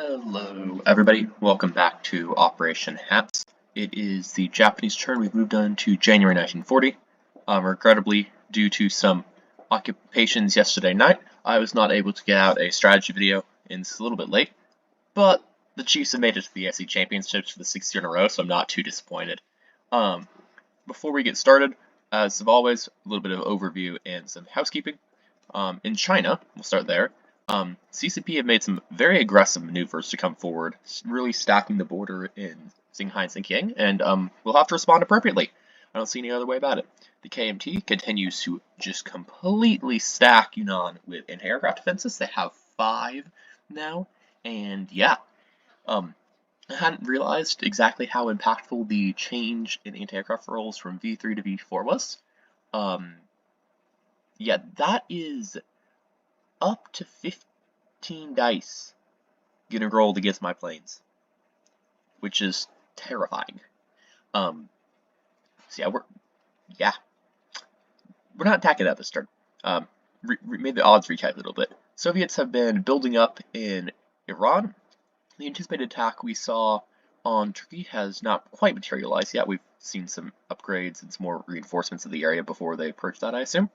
Hello, everybody. Welcome back to Operation Hats. It is the Japanese turn. We've moved on to January 1940. Regrettably, due to some occupations yesterday night, I was not able to get out a strategy video, and it's a little bit late. But the Chiefs have made it to the SC Championships for the 6th year in a row, so I'm not too disappointed. Before we get started, as always, a little bit of overview and some housekeeping. In China, we'll start there. CCP have made some very aggressive maneuvers to come forward, really stacking the border in Xinghai and Xinjiang, and we'll have to respond appropriately. I don't see any other way about it. The KMT continues to just completely stack Yunnan with anti-aircraft defenses. They have 5 now, and yeah, I hadn't realized exactly how impactful the change in anti-aircraft roles from V3 to V4 was. Yeah, that is up to 15 dice getting rolled against my planes, which is terrifying. So yeah, we're not attacking that this turn. Made the odds recap a little bit. Soviets have been building up in Iran. The anticipated attack we saw on Turkey has not quite materialized yet. We've seen some upgrades and some more reinforcements of the area before they approach that, I assume.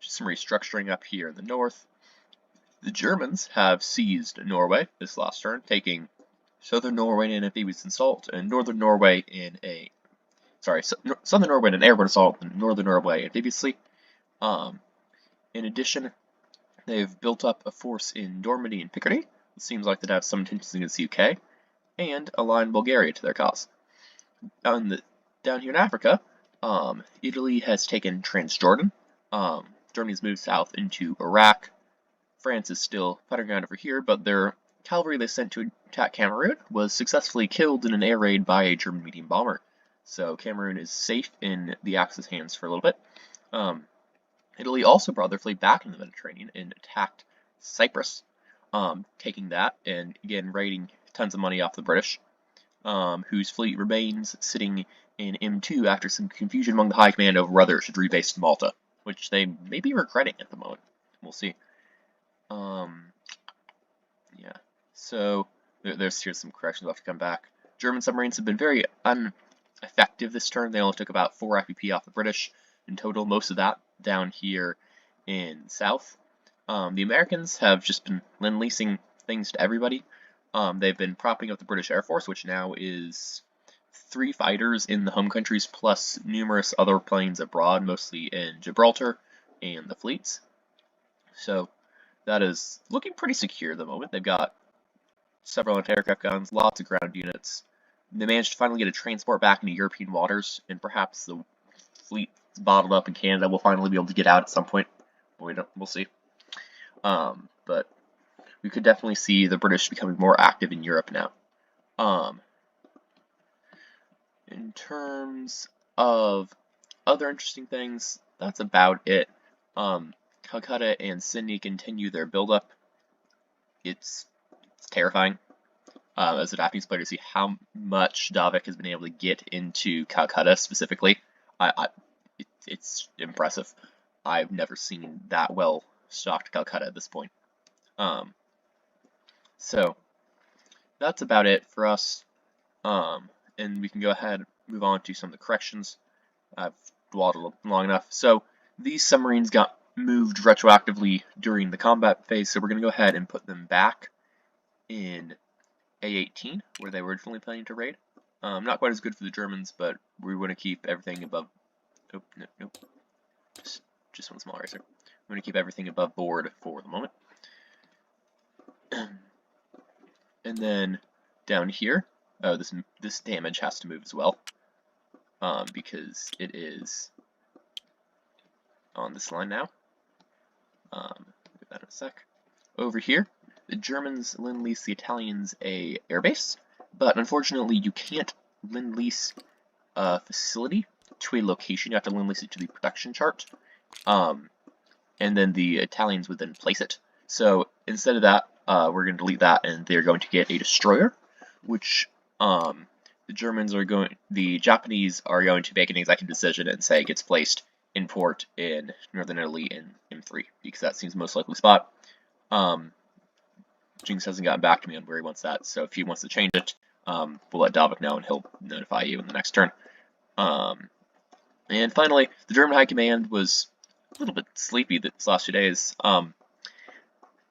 Just some restructuring up here in the north. The Germans have seized Norway this last turn, taking southern Norway in an amphibious assault and northern Norway in a southern Norway in an airborne assault and northern Norway amphibiously. In addition, they've built up a force in Normandy and Picardy. It seems like they'd have some intentions against the UK, and align Bulgaria to their cause. Down here in Africa, Italy has taken Transjordan. Germany's moved south into Iraq. France is still fighting around over here, but their cavalry they sent to attack Cameroon was successfully killed in an air raid by a German medium bomber. So Cameroon is safe in the Axis hands for a little bit. Italy also brought their fleet back in the Mediterranean and attacked Cyprus, taking that and again raiding tons of money off the British, whose fleet remains sitting in M2 after some confusion among the high command over whether it should rebase in Malta, which they may be regretting at the moment. We'll see. Yeah. So here's some corrections. I'll have to come back. German submarines have been very ineffective this turn. They only took about 4 FPP off the British in total. Most of that down here in south. The Americans have just been lend-leasing things to everybody. They've been propping up the British Air Force, which now is 3 fighters in the home countries, plus numerous other planes abroad, mostly in Gibraltar and the fleets. So that is looking pretty secure at the moment. They've got several anti-aircraft guns, lots of ground units. They managed to finally get a transport back into European waters, and perhaps the fleet bottled up in Canada will finally be able to get out at some point. We'll see. But we could definitely see the British becoming more active in Europe now. In terms of other interesting things, that's about it. Calcutta and Sydney continue their buildup. It's terrifying as a Japanese player to see how much Davik has been able to get into Calcutta specifically. It's impressive. I've never seen that well stocked Calcutta at this point. So that's about it for us. And we can go ahead and move on to some of the corrections. I've dawdled long enough. So these submarines got moved retroactively during the combat phase, so we're going to go ahead and put them back in A18, where they were originally planning to raid. Not quite as good for the Germans, but we want to keep everything above... Oh, nope. Just one small eraser. We want to keep everything above board for the moment. And then down here, this damage has to move as well, because it is on this line now. Get that in a sec. Over here, the Germans lend-lease the Italians a airbase, but unfortunately you can't lend-lease a facility to a location. You have to lend-lease it to the production chart, and then the Italians would then place it. So instead of that, we're going to delete that, and they're going to get a destroyer, which the Japanese are going to make an executive decision and say it gets placed in port in northern Italy in M3, because that seems the most likely spot. Jinx hasn't gotten back to me on where he wants that, so if he wants to change it, we'll let Davik know and he'll notify you in the next turn. And finally, the German High Command was a little bit sleepy these last 2 days, and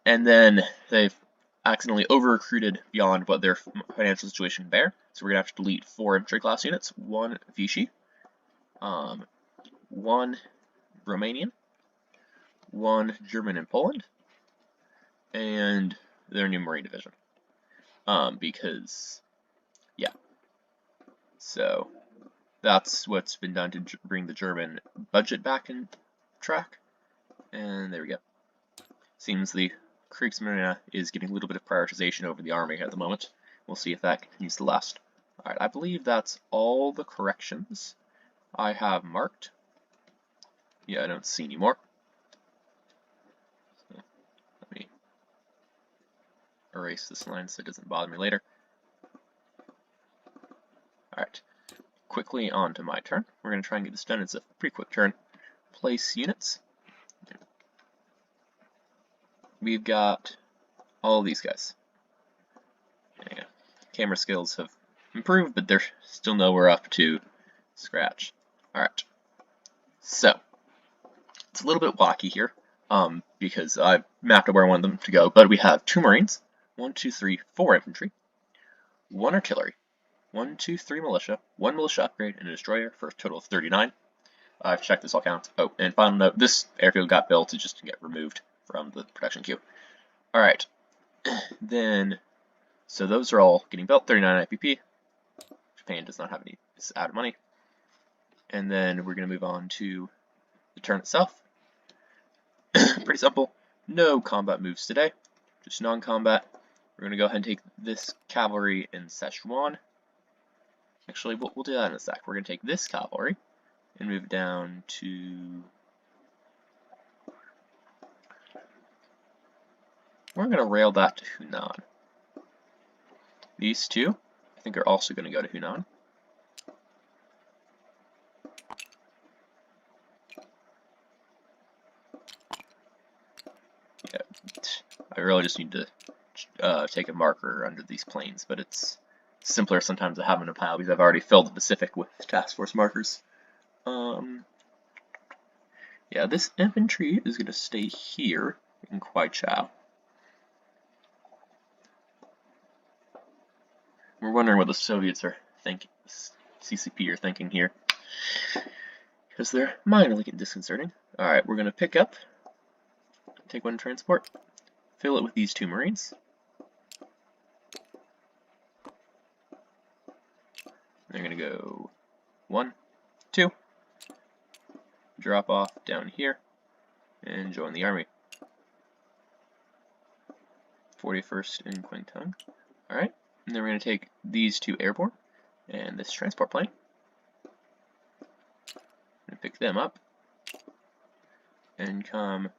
then they've accidentally over-recruited beyond what their financial situation can bear, so we're going to have to delete 4 infantry class units, 1 Vichy, 1 Romanian, 1 German in Poland, and their new Marine Division. Because, yeah. So, that's what's been done to bring the German budget back in track. And there we go. Seems the Kriegsmarine is getting a little bit of prioritization over the army at the moment. We'll see if that continues to last. Alright, I believe that's all the corrections I have marked. Yeah, I don't see any more. So, let me erase this line so it doesn't bother me later. Alright, quickly on to my turn. We're going to try and get this done. It's a pretty quick turn. Place units. We've got all of these guys. Yeah, camera skills have improved, but they're still nowhere up to scratch. Alright, so it's a little bit wacky here, because I've mapped out where I want them to go, but we have 2 Marines, 1, 2, 3, 4 infantry, 1 artillery, 1, 2, 3 militia, 1 militia upgrade, and a destroyer for a total of 39. I've checked this all counts. Oh, and final note, this airfield got built to just get removed from the production queue. Alright, then, so those are all getting built, 39 IPP. Japan does not have any, it's out of money. And then we're going to move on to the turn itself. Pretty simple, no combat moves today, just non-combat. We're going to go ahead and take this cavalry in Szechuan. Actually, we'll do that in a sec. We're going to take this cavalry and move down to... We're going to rail that to Hunan. These two, I think, are also going to go to Hunan. Yeah, I really just need to take a marker under these planes, but it's simpler sometimes to have in a pile because I've already filled the Pacific with task force markers. Yeah, this infantry is going to stay here in Kwaichao. We're wondering what the Soviets are thinking, CCP are thinking here, because they're minorly getting disconcerting. Alright, we're going to pick up, take 1 transport, fill it with these 2 Marines. They're going to go 1, 2, drop off down here, and join the army. 41st in Kwangtung. Alright. And then we're going to take these 2 airborne and this transport plane and pick them up and come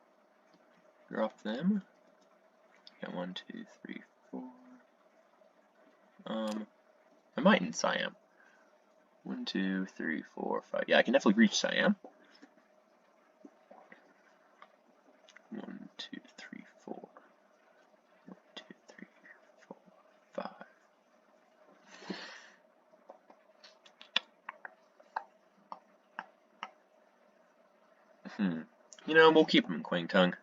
drop them. Got 1, 2, 3, 4. I might in Siam. 1, 2, 3, 4, 5. Yeah, I can definitely reach Siam. 1, 2, 3, 4. 1, 2, 3, 4, 5. You know, we'll keep them in Kwangtung.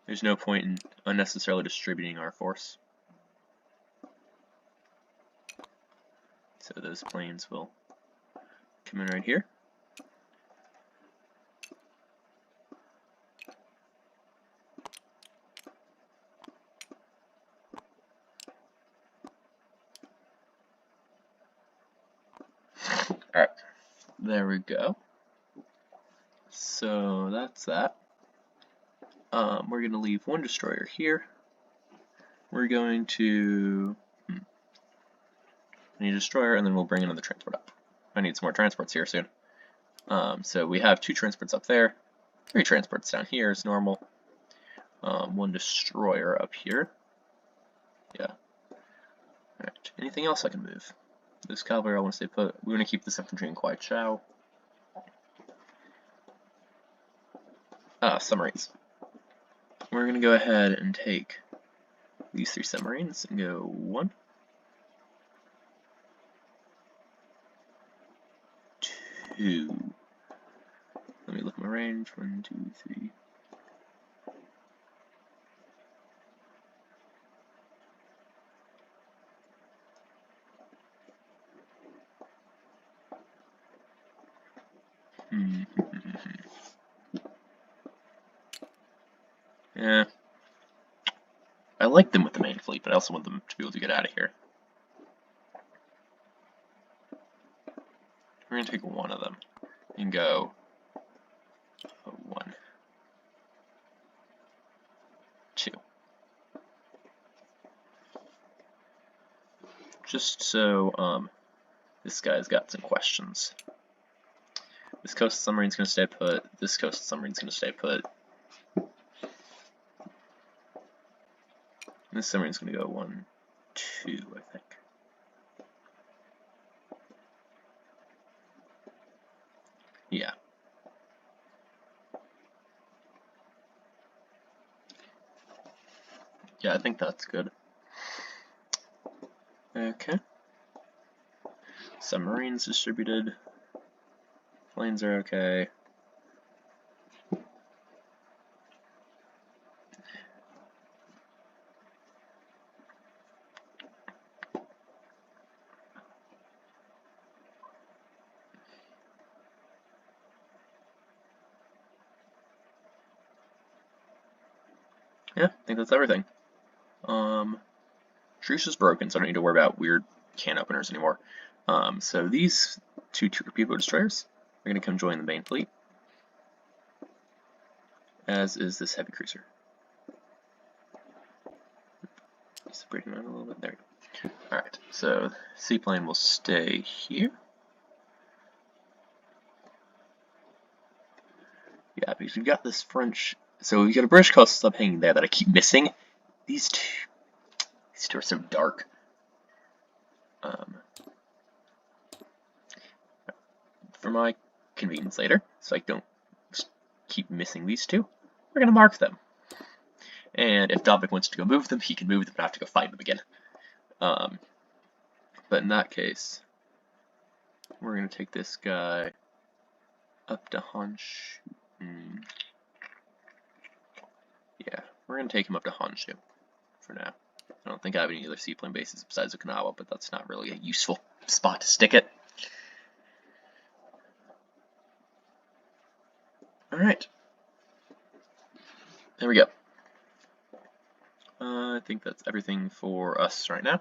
There's no point in unnecessarily distributing our force. So those planes will come in right here. Alright, there we go. So that's that. We're going to leave 1 destroyer here. We're going to I need a destroyer, and then we'll bring another transport up. I need some more transports here soon. So we have 2 transports up there, 3 transports down here is normal. 1 destroyer up here. Yeah. Alright, anything else I can move? This cavalry I want to stay put. We want to keep this infantry in Kwaichao. Submarines. We're going to go ahead and take these 3 submarines and go 1, 2. Let me look at my range. 1, 2, 3. Yeah. I like them with the main fleet, but I also want them to be able to get out of here. We're going to take 1 of them and go 1, 2. Just so this guy's got some questions. This coastal submarine's going to stay put. This coastal submarine's going to stay put. This submarine's going to go 1, 2, I think. Yeah. Yeah, I think that's good. Okay. Submarines distributed. Planes are okay. Yeah, I think that's everything. Truce is broken, so I don't need to worry about weird can openers anymore. So these 2 torpedo destroyers are going to come join the main fleet, as is this heavy cruiser. Separating out a little bit. There we go. Alright, so seaplane will stay here. Yeah, because we've got this French. So we've got a British coastal sub hanging there that I keep missing. These two are so dark. For my convenience later, so I don't keep missing these 2, we're going to mark them. And if Dominic wants to go move them, he can move them, but I have to go find them again. But in that case, we're going to take this guy up to Honshu. Yeah, we're going to take him up to Honshu for now. I don't think I have any other seaplane bases besides Okinawa, but that's not really a useful spot to stick it. Alright. There we go. I think that's everything for us right now.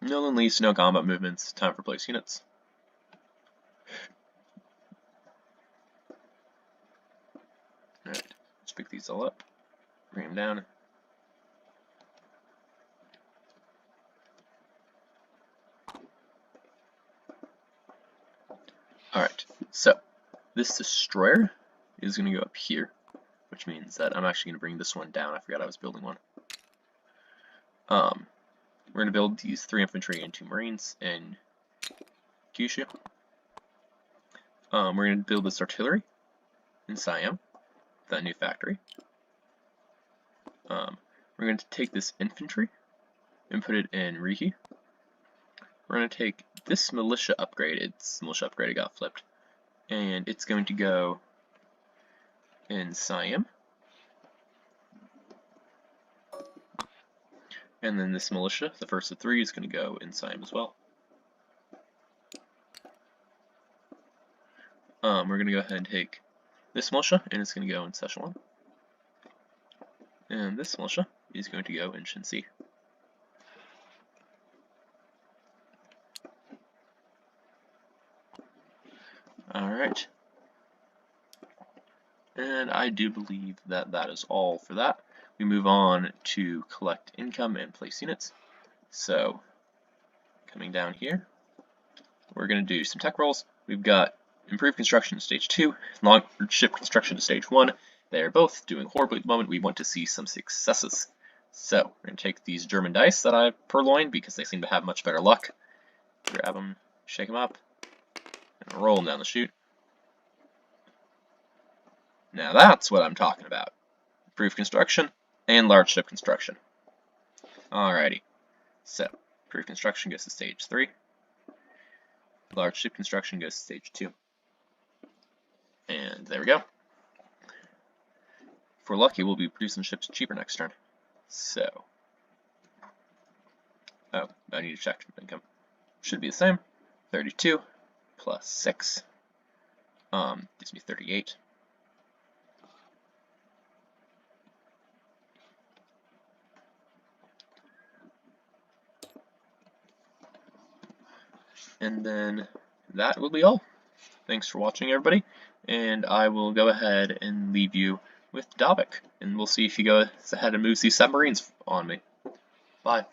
No lease, no combat movements, time for place units. Alright, let's pick these all up, bring them down. Alright, so this destroyer is going to go up here, which means that I'm actually going to bring this one down. I forgot I was building one. We're going to build these 3 infantry and 2 marines in Kyushu. We're going to build this artillery in Siam, that new factory. We're going to take this infantry and put it in Riki. We're going to take this militia upgrade. Its militia upgrade got flipped, and it's going to go in Siam. And then this militia, the first of 3, is going to go in Siam as well. We're going to go ahead and take this militia, and it's going to go in Szechuan. And this militia is going to go in Shinsi. Alright. And I do believe that that is all for that. We move on to collect income and place units. So, coming down here, we're going to do some tech rolls. We've got improved construction to stage 2, long ship construction to stage 1. They're both doing horribly at the moment. We want to see some successes. So, we're going to take these German dice that I purloined because they seem to have much better luck. Grab them, shake them up, and roll them down the chute. Now that's what I'm talking about. Improved construction and large ship construction. Alrighty. So, improved construction goes to stage 3. Large ship construction goes to stage 2. And there we go. If we're lucky, we'll be producing ships cheaper next turn. So, oh, I need to check income. Should be the same. 32 plus 6 gives me 38. And then that will be all. Thanks for watching, everybody, and I will go ahead and leave you with Davik, and we'll see if he goes ahead and moves these submarines on me. Bye.